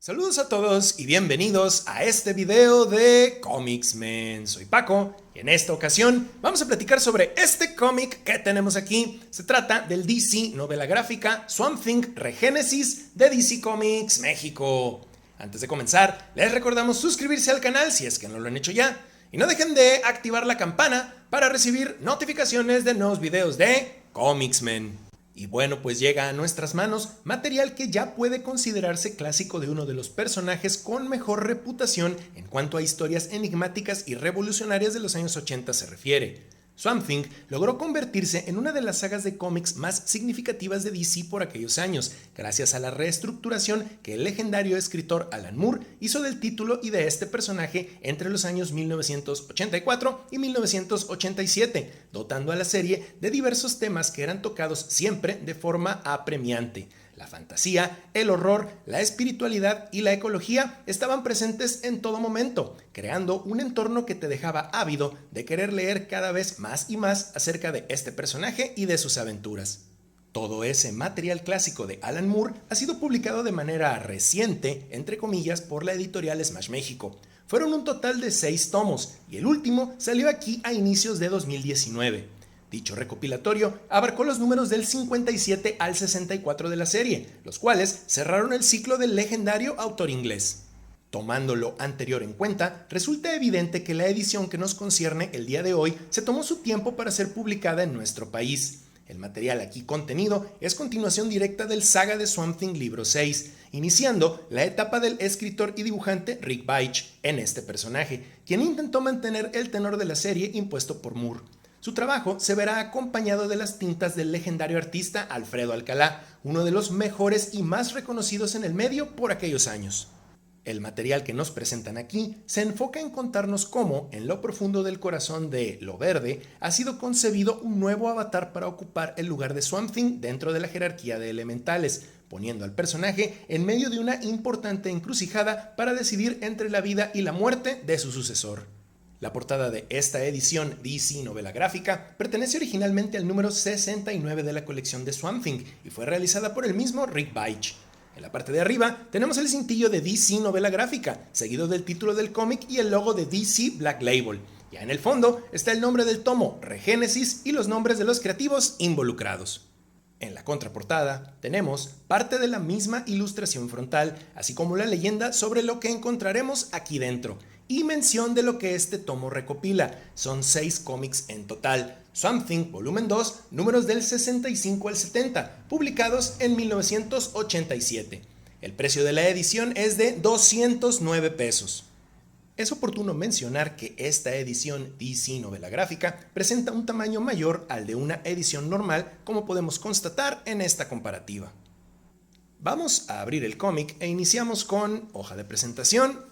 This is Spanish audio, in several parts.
Saludos a todos y bienvenidos a este video de Comics Men. Soy Paco y en esta ocasión vamos a platicar sobre este cómic que tenemos aquí. Se trata del DC novela gráfica Swamp Thing Regénesis de DC Comics México. Antes de comenzar, les recordamos suscribirse al canal si es que no lo han hecho ya. Y no dejen de activar la campana para recibir notificaciones de nuevos videos de Comics Men. Y bueno, pues llega a nuestras manos material que ya puede considerarse clásico de uno de los personajes con mejor reputación en cuanto a historias enigmáticas y revolucionarias de los años 80 se refiere. Swamp Thing logró convertirse en una de las sagas de cómics más significativas de DC por aquellos años, gracias a la reestructuración que el legendario escritor Alan Moore hizo del título y de este personaje entre los años 1984 y 1987, dotando a la serie de diversos temas que eran tocados siempre de forma apremiante. La fantasía, el horror, la espiritualidad y la ecología estaban presentes en todo momento, creando un entorno que te dejaba ávido de querer leer cada vez más y más acerca de este personaje y de sus aventuras. Todo ese material clásico de Alan Moore ha sido publicado de manera reciente, entre comillas, por la editorial Smash México. Fueron un total de 6 tomos y el último salió aquí a inicios de 2019. Dicho recopilatorio abarcó los números del 57 al 64 de la serie, los cuales cerraron el ciclo del legendario autor inglés. Tomando lo anterior en cuenta, resulta evidente que la edición que nos concierne el día de hoy se tomó su tiempo para ser publicada en nuestro país. El material aquí contenido es continuación directa del Saga de Swamp Thing libro 6, iniciando la etapa del escritor y dibujante Rick Veitch en este personaje, quien intentó mantener el tenor de la serie impuesto por Moore. Su trabajo se verá acompañado de las tintas del legendario artista Alfredo Alcalá, uno de los mejores y más reconocidos en el medio por aquellos años. El material que nos presentan aquí se enfoca en contarnos cómo, en lo profundo del corazón de Lo Verde, ha sido concebido un nuevo avatar para ocupar el lugar de Swamp Thing dentro de la jerarquía de elementales, poniendo al personaje en medio de una importante encrucijada para decidir entre la vida y la muerte de su sucesor. La portada de esta edición DC novela gráfica pertenece originalmente al número 69 de la colección de Swamp Thing y fue realizada por el mismo Rick Veitch. En la parte de arriba tenemos el cintillo de DC novela gráfica, seguido del título del cómic y el logo de DC Black Label. Ya en el fondo está el nombre del tomo, Regénesis, y los nombres de los creativos involucrados. En la contraportada tenemos parte de la misma ilustración frontal, así como la leyenda sobre lo que encontraremos aquí dentro, y mención de lo que este tomo recopila. Son 6 cómics en total. Swamp Thing volumen 2, números del 65 al 70, publicados en 1987. El precio de la edición es de 209 pesos. Es oportuno mencionar que esta edición DC novela gráfica presenta un tamaño mayor al de una edición normal, como podemos constatar en esta comparativa. Vamos a abrir el cómic e iniciamos con hoja de presentación,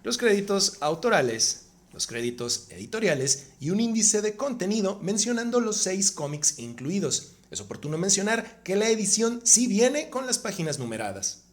los créditos autorales, los créditos editoriales y un índice de contenido mencionando los 6 cómics incluidos. Es oportuno mencionar que la edición sí viene con las páginas numeradas.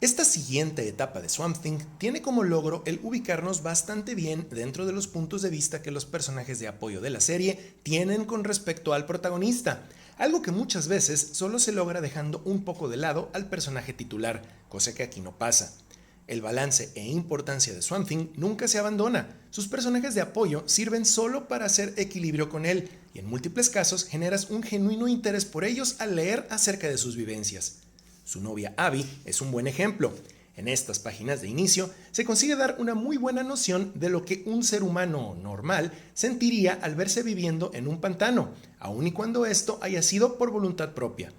Esta siguiente etapa de Swamp Thing tiene como logro el ubicarnos bastante bien dentro de los puntos de vista que los personajes de apoyo de la serie tienen con respecto al protagonista, algo que muchas veces solo se logra dejando un poco de lado al personaje titular, cosa que aquí no pasa. El balance e importancia de Swamp Thing nunca se abandona. Sus personajes de apoyo sirven solo para hacer equilibrio con él, y en múltiples casos generas un genuino interés por ellos al leer acerca de sus vivencias. Su novia Abby es un buen ejemplo. En estas páginas de inicio se consigue dar una muy buena noción de lo que un ser humano normal sentiría al verse viviendo en un pantano, aun y cuando esto haya sido por voluntad propia.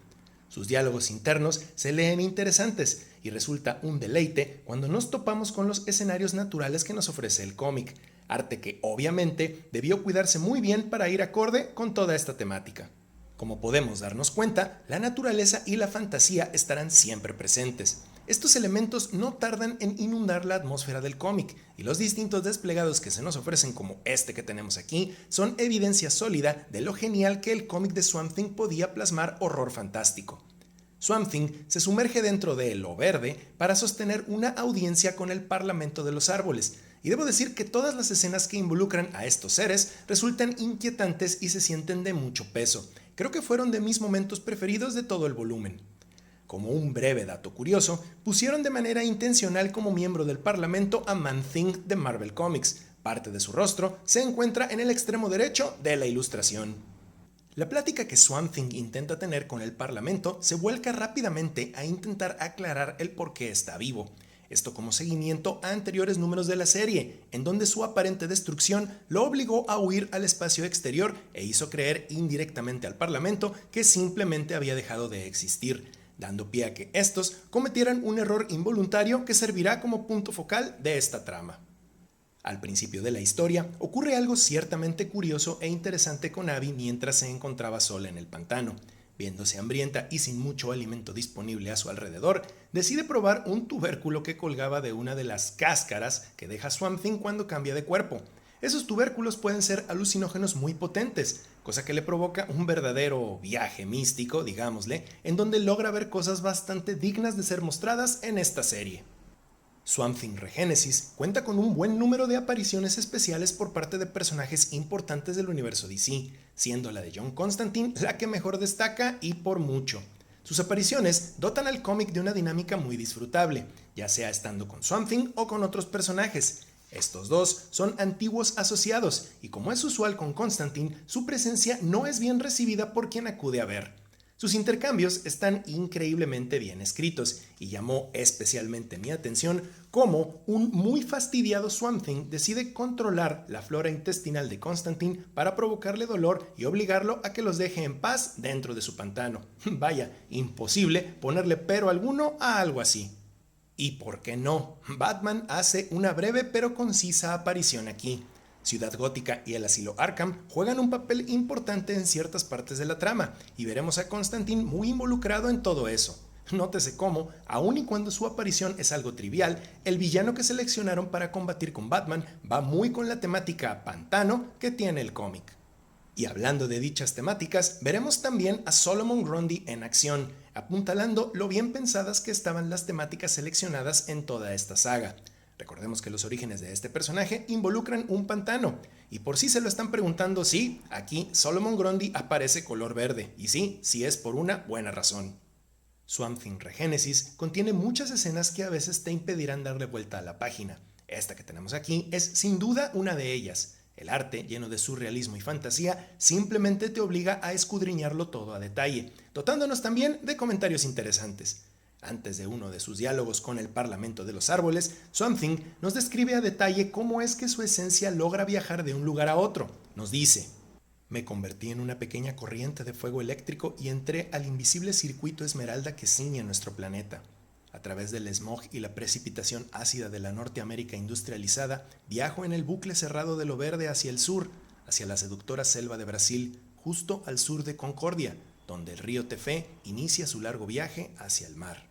Sus diálogos internos se leen interesantes y resulta un deleite cuando nos topamos con los escenarios naturales que nos ofrece el cómic, arte que obviamente debió cuidarse muy bien para ir acorde con toda esta temática. Como podemos darnos cuenta, la naturaleza y la fantasía estarán siempre presentes. Estos elementos no tardan en inundar la atmósfera del cómic, y los distintos desplegados que se nos ofrecen como este que tenemos aquí son evidencia sólida de lo genial que el cómic de Swamp Thing podía plasmar horror fantástico. Swamp Thing se sumerge dentro de Lo Verde para sostener una audiencia con el Parlamento de los Árboles, y debo decir que todas las escenas que involucran a estos seres resultan inquietantes y se sienten de mucho peso. Creo que fueron de mis momentos preferidos de todo el volumen. Como un breve dato curioso, pusieron de manera intencional como miembro del Parlamento a Man-Thing de Marvel Comics. Parte de su rostro se encuentra en el extremo derecho de la ilustración. La plática que Swamp Thing intenta tener con el Parlamento se vuelca rápidamente a intentar aclarar el por qué está vivo. Esto como seguimiento a anteriores números de la serie, en donde su aparente destrucción lo obligó a huir al espacio exterior e hizo creer indirectamente al Parlamento que simplemente había dejado de existir, dando pie a que estos cometieran un error involuntario que servirá como punto focal de esta trama. Al principio de la historia, ocurre algo ciertamente curioso e interesante con Abby mientras se encontraba sola en el pantano. Viéndose hambrienta y sin mucho alimento disponible a su alrededor, decide probar un tubérculo que colgaba de una de las cáscaras que deja Swamp Thing cuando cambia de cuerpo. Esos tubérculos pueden ser alucinógenos muy potentes, cosa que le provoca un verdadero viaje místico, digámosle, en donde logra ver cosas bastante dignas de ser mostradas en esta serie. Swamp Thing Regénesis cuenta con un buen número de apariciones especiales por parte de personajes importantes del universo DC, siendo la de John Constantine la que mejor destaca y por mucho. Sus apariciones dotan al cómic de una dinámica muy disfrutable, ya sea estando con Swamp Thing o con otros personajes. Estos dos son antiguos asociados y como es usual con Constantine, su presencia no es bien recibida por quien acude a ver. Sus intercambios están increíblemente bien escritos y llamó especialmente mi atención cómo un muy fastidiado Swamp Thing decide controlar la flora intestinal de Constantine para provocarle dolor y obligarlo a que los deje en paz dentro de su pantano. Vaya, imposible ponerle pero alguno a algo así. ¿Y por qué no? Batman hace una breve pero concisa aparición aquí. Ciudad Gótica y el asilo Arkham juegan un papel importante en ciertas partes de la trama y veremos a Constantine muy involucrado en todo eso. Nótese cómo, aun y cuando su aparición es algo trivial, el villano que seleccionaron para combatir con Batman va muy con la temática pantano que tiene el cómic. Y hablando de dichas temáticas, veremos también a Solomon Grundy en acción, apuntalando lo bien pensadas que estaban las temáticas seleccionadas en toda esta saga. Recordemos que los orígenes de este personaje involucran un pantano, y por si se lo están preguntando, sí, aquí Solomon Grundy aparece color verde, y sí es por una buena razón. Swamp Thing Regénesis contiene muchas escenas que a veces te impedirán darle vuelta a la página. Esta que tenemos aquí es sin duda una de ellas. El arte, lleno de surrealismo y fantasía, simplemente te obliga a escudriñarlo todo a detalle, dotándonos también de comentarios interesantes. Antes de uno de sus diálogos con el Parlamento de los Árboles, Swamp Thing nos describe a detalle cómo es que su esencia logra viajar de un lugar a otro. Nos dice: me convertí en una pequeña corriente de fuego eléctrico y entré al invisible circuito esmeralda que ciñe nuestro planeta. A través del smog y la precipitación ácida de la Norteamérica industrializada, viajo en el bucle cerrado de lo verde hacia el sur, hacia la seductora selva de Brasil, justo al sur de Concordia, donde el río Tefé inicia su largo viaje hacia el mar.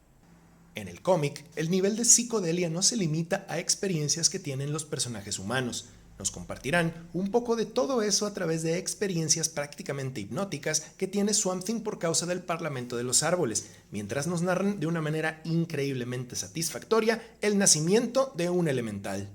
En el cómic, el nivel de psicodelia no se limita a experiencias que tienen los personajes humanos. Nos compartirán un poco de todo eso a través de experiencias prácticamente hipnóticas que tiene Swamp Thing por causa del Parlamento de los Árboles, mientras nos narran de una manera increíblemente satisfactoria el nacimiento de un elemental.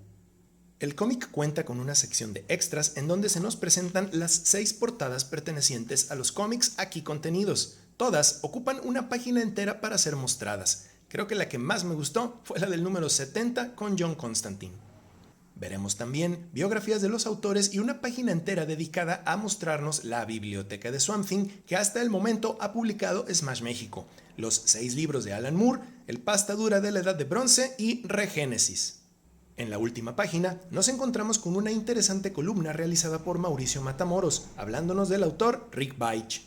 El cómic cuenta con una sección de extras en donde se nos presentan las 6 portadas pertenecientes a los cómics aquí contenidos. Todas ocupan una página entera para ser mostradas. Creo que la que más me gustó fue la del número 70 con John Constantine. Veremos también biografías de los autores y una página entera dedicada a mostrarnos la biblioteca de Swamp Thing que hasta el momento ha publicado Smash México, los 6 libros de Alan Moore, El pasta dura de la Edad de Bronce y Regénesis. En la última página nos encontramos con una interesante columna realizada por Mauricio Matamoros, hablándonos del autor Rick Veitch.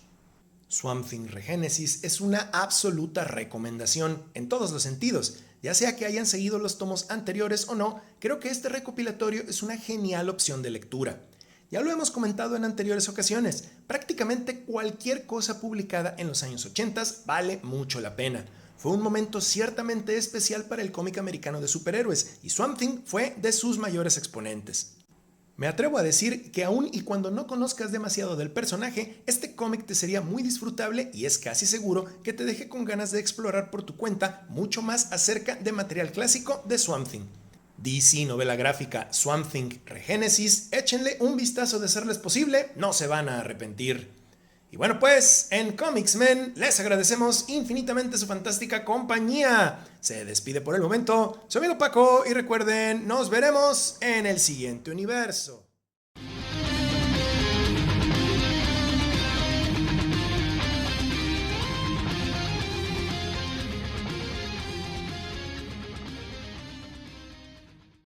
Swamp Thing Regénesis es una absoluta recomendación en todos los sentidos, ya sea que hayan seguido los tomos anteriores o no. Creo que este recopilatorio es una genial opción de lectura. Ya lo hemos comentado en anteriores ocasiones, prácticamente cualquier cosa publicada en los años 80 vale mucho la pena. Fue un momento ciertamente especial para el cómic americano de superhéroes y Swamp Thing fue de sus mayores exponentes. Me atrevo a decir que aun y cuando no conozcas demasiado del personaje, este cómic te sería muy disfrutable y es casi seguro que te deje con ganas de explorar por tu cuenta mucho más acerca de material clásico de Swamp Thing. DC novela gráfica Swamp Thing Regénesis, échenle un vistazo de serles posible, no se van a arrepentir. Y bueno, pues en Comicsmen les agradecemos infinitamente su fantástica compañía. Se despide por el momento su amigo Paco y recuerden, nos veremos en el siguiente universo.